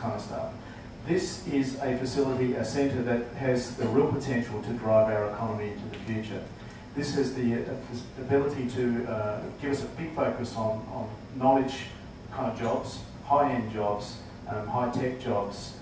kind of stuff. This is a facility, a centre that has the real potential to drive our economy into the future. This has the ability to give us a big focus on knowledge kind of jobs, high-end jobs, high-tech jobs,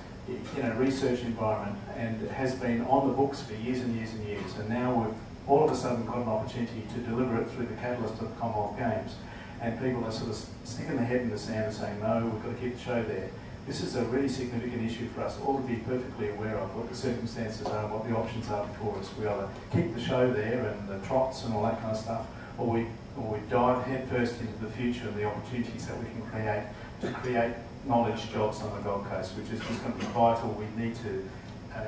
in a research environment, and has been on the books for years and years and years. And now we've all of a sudden got an opportunity to deliver it through the catalyst of the Commonwealth Games. And people are sort of sticking their head in the sand and saying, no, we've got to keep the show there. This is a really significant issue for us all to be perfectly aware of, what the circumstances are, what the options are before us. We either keep the show there and the trots and all that kind of stuff, or we dive headfirst into the future and the opportunities that we can create to create knowledge jobs on the Gold Coast, which is just going to be vital. We need to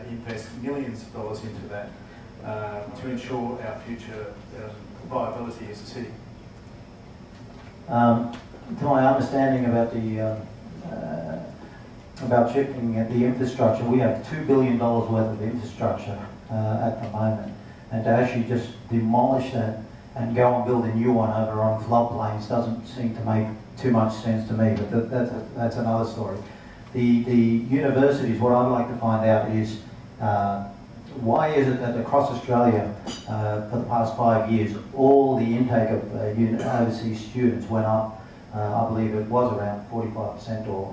invest millions of dollars into that to ensure our future viability as a city. To my understanding about the about shifting the infrastructure, we have $2 billion worth of infrastructure at the moment, and to actually just demolish that and go and build a new one over on floodplains doesn't seem to make too much sense to me, but that's another story. The universities, what I'd like to find out is why is it that across Australia for the past 5 years all the intake of overseas students went up. I believe it was around 45% or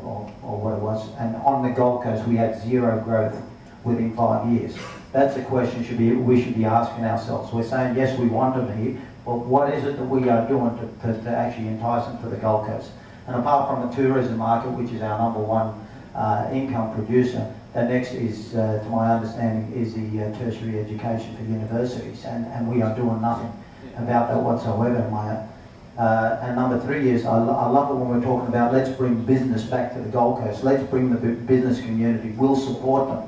what it was, and on the Gold Coast we had zero growth within 5 years. That's a question we should be asking ourselves. We're saying yes, we want them here, but what is it that we are doing to actually entice them to the Gold Coast? And apart from the tourism market, which is our #1 income producer, the next is, to my understanding, is the tertiary education for universities, and we are doing nothing about that whatsoever, Maya. And #3 is, I love it when we're talking about let's bring business back to the Gold Coast, let's bring the business community, we'll support them.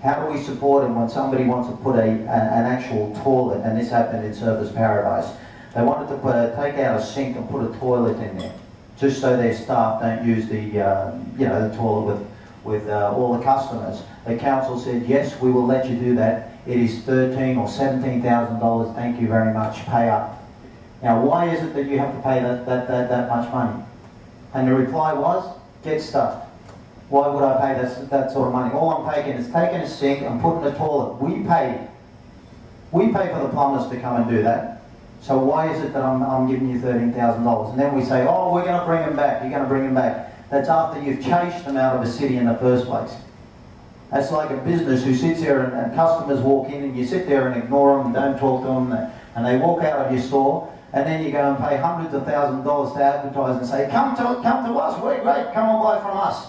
How do we support them when somebody wants to put an actual toilet, and this happened in Surfers Paradise, they wanted to take out a sink and put a toilet in there, just so their staff don't use the, the toilet with all the customers. The council said, yes, we will let you do that. It is $13,000 or $17,000, thank you very much, pay up. Now, why is it that you have to pay that much money? And the reply was, get stuffed. Why would I pay that sort of money? All I'm taking is taking a sink and putting a toilet. We pay for the plumbers to come and do that. So why is it that I'm giving you $13,000? And then we say, oh, we're going to bring them back. You're going to bring them back. That's after you've chased them out of a city in the first place. That's like a business who sits there and customers walk in and you sit there and ignore them and don't talk to them, and they walk out of your store, and then you go and pay hundreds of thousands of dollars to advertise and say, come to us, we're great, come and buy from us.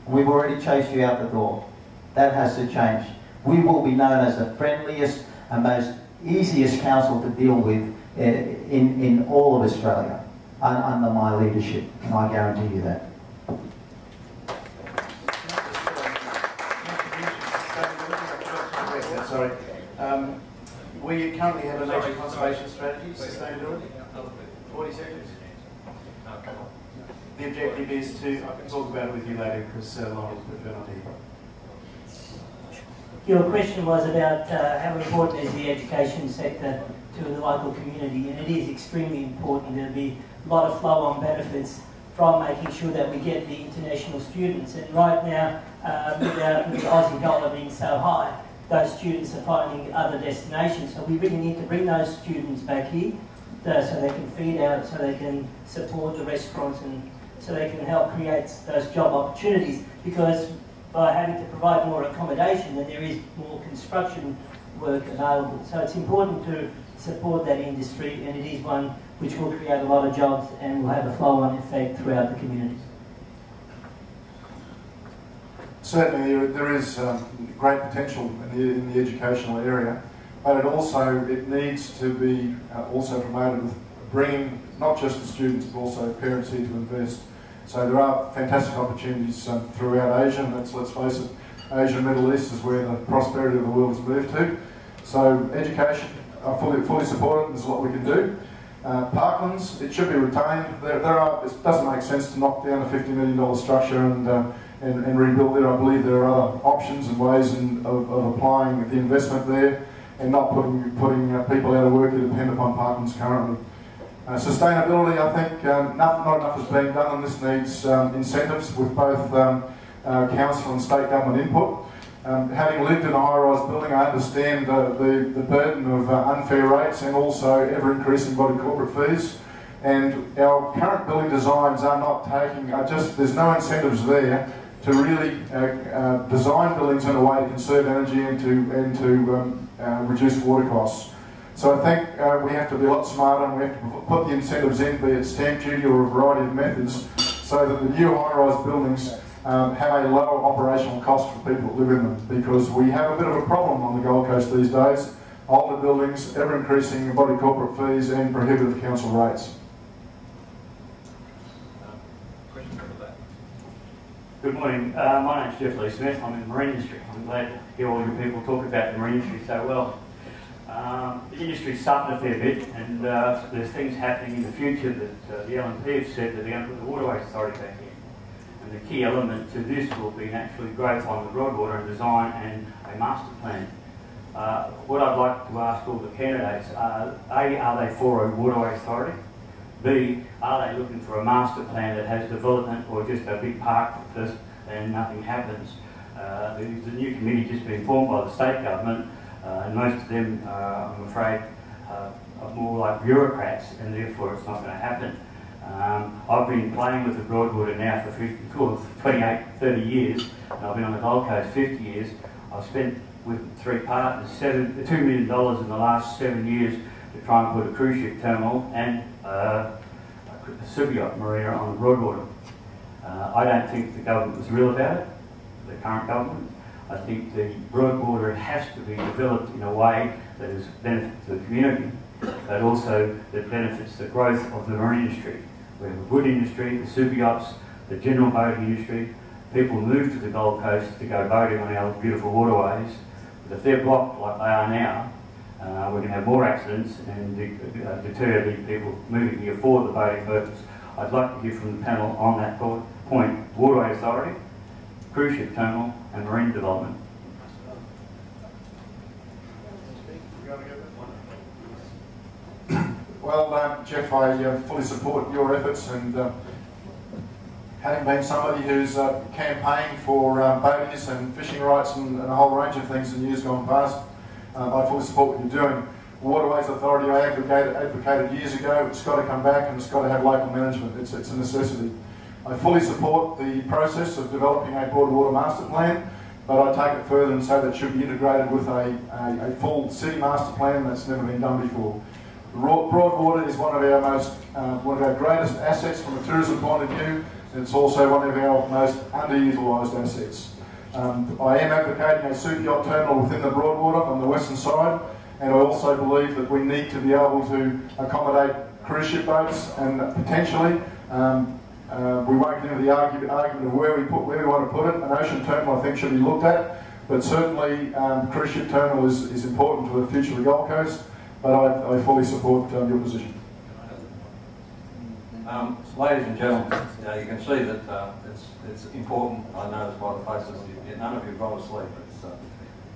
We've already chased you out the door. That has to change. We will be known as the friendliest and most easiest council to deal with in all of Australia under my leadership, and I guarantee you that. Sorry. We currently have a nature conservation strategy, sustainability. 40 seconds. The objective is to, I can talk about it with you later because Lauren will prefer not to hear. Your question was about how important is the education sector to the local community, and it is extremely important. There'll be a lot of flow-on benefits from making sure that we get the international students. And right now, with the Aussie dollar being so high, those students are finding other destinations. So we really need to bring those students back here so they can feed out, so they can support the restaurants, and so they can help create those job opportunities, because by having to provide more accommodation, then there is more construction work available. So it's important to support that industry, and it is one which will create a lot of jobs and will have a flow-on effect throughout the community. Certainly there is great potential in the educational area, but it needs to be also promoted with bringing not just the students but also parents here to invest. So there are fantastic opportunities throughout Asia, and let's face it, Asia and Middle East is where the prosperity of the world has moved to. So education, I fully support it. There's a lot we can do. Parklands, it should be retained. It doesn't make sense to knock down a $50 million structure and rebuild it. I believe there are other options and ways of applying the investment there and not putting people out of work who depend upon Parklands currently. Sustainability, I think not enough is being done, and this needs incentives with both council and state government input. Having lived in a high-rise building, I understand the burden of unfair rates and also ever-increasing body corporate fees. And our current building designs are not taking, there's no incentives there to really design buildings in a way to conserve energy and to reduce water costs. So I think we have to be a lot smarter, and we have to put the incentives in, be it stamp duty or a variety of methods, so that the new high-rise buildings have a lower operational cost for people that live in them, because we have a bit of a problem on the Gold Coast these days. Older buildings, ever-increasing body corporate fees and prohibitive council rates. Good morning. My name's Jeff Lee Smith. I'm in the marine industry. I'm glad to hear all you people talk about the marine industry so well. The industry's suffered a fair bit, and there's things happening in the future that the LNP have said that they're going to put the Waterways Authority back in. And the key element to this will be naturally growth on the Broadwater and design and a master plan. What I'd like to ask all the candidates, A, are they for a Waterway Authority? B, are they looking for a master plan that has development, or just a big park first and nothing happens? The new committee just been formed by the state government, and most of them, I'm afraid, are more like bureaucrats, and therefore it's not going to happen. I've been playing with the Broadwater now for 28, 30 years, and I've been on the Gold Coast 50 years. I've spent with three partners $2 million in the last 7 years to try and put a cruise ship terminal and a super yacht marina on the Broadwater. I don't think the government was real about it, the current government. I think the Broadwater has to be developed in a way that is benefit to the community, but also that benefits the growth of the marine industry. We have a good industry, the super yachts, the general boating industry. People move to the Gold Coast to go boating on our beautiful waterways. But if they're blocked like they are now, we're going to have more accidents and deter the people moving here for the boating purpose. I'd like to hear from the panel on that point: Waterway Authority, cruise ship terminal and marine development. Well, Jeff, I fully support your efforts, and having been somebody who's campaigned for boaties and fishing rights and a whole range of things in years gone past, I fully support what you're doing. Waterways Authority, I advocated years ago. It's got to come back, and it's got to have local management. It's a necessity. I fully support the process of developing a Broadwater master plan, but I take it further and say that it should be integrated with a full city master plan that's never been done before. Broadwater is one of our greatest assets from a tourism point of view, and it's also one of our most underutilised assets. I am advocating a super yacht terminal within the Broadwater on the western side, and I also believe that we need to be able to accommodate cruise ship boats, and potentially we won't get into the argument of where we want to put it. An ocean terminal, I think, should be looked at, but certainly the cruise ship terminal is important to the future of the Gold Coast. But I fully support your position. Ladies and gentlemen, you can see that it's important. I noticed by the faces, none of you have gone to sleep.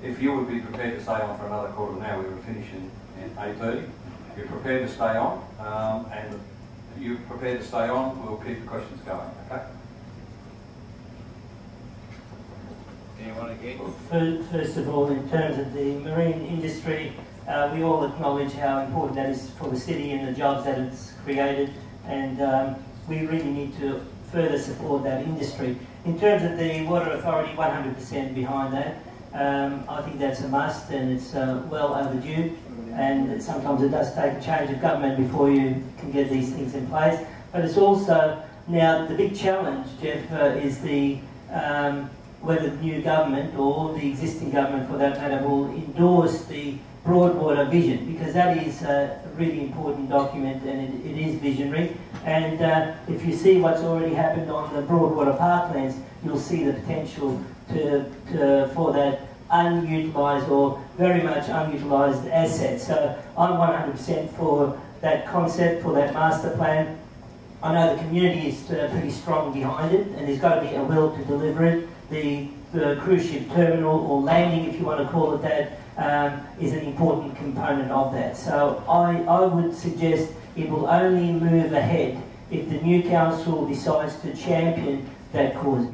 If you would be prepared to stay on for another quarter of an hour, we will finish in 8:30. If you're prepared to stay on, and you're prepared to stay on, we'll keep the questions going, okay? Anyone again? First of all, in terms of the marine industry, we all acknowledge how important that is for the city and the jobs that it's created, and we really need to further support that industry. In terms of the Water Authority, 100% behind that. I think that's a must, and it's well overdue, and sometimes it does take a change of government before you can get these things in place. But it's also, now the big challenge, Jeff, is whether the new government or the existing government for that matter will endorse the Broadwater vision, because that is a really important document, and it is visionary. And if you see what's already happened on the Broadwater parklands, you'll see the potential for that unutilised or very much unutilised asset. So I'm 100% for that concept, for that master plan. I know the community is pretty strong behind it, and there's got to be a will to deliver it. The cruise ship terminal, or landing if you want to call it that, is an important component of that. So I would suggest it will only move ahead if the new council decides to champion that cause.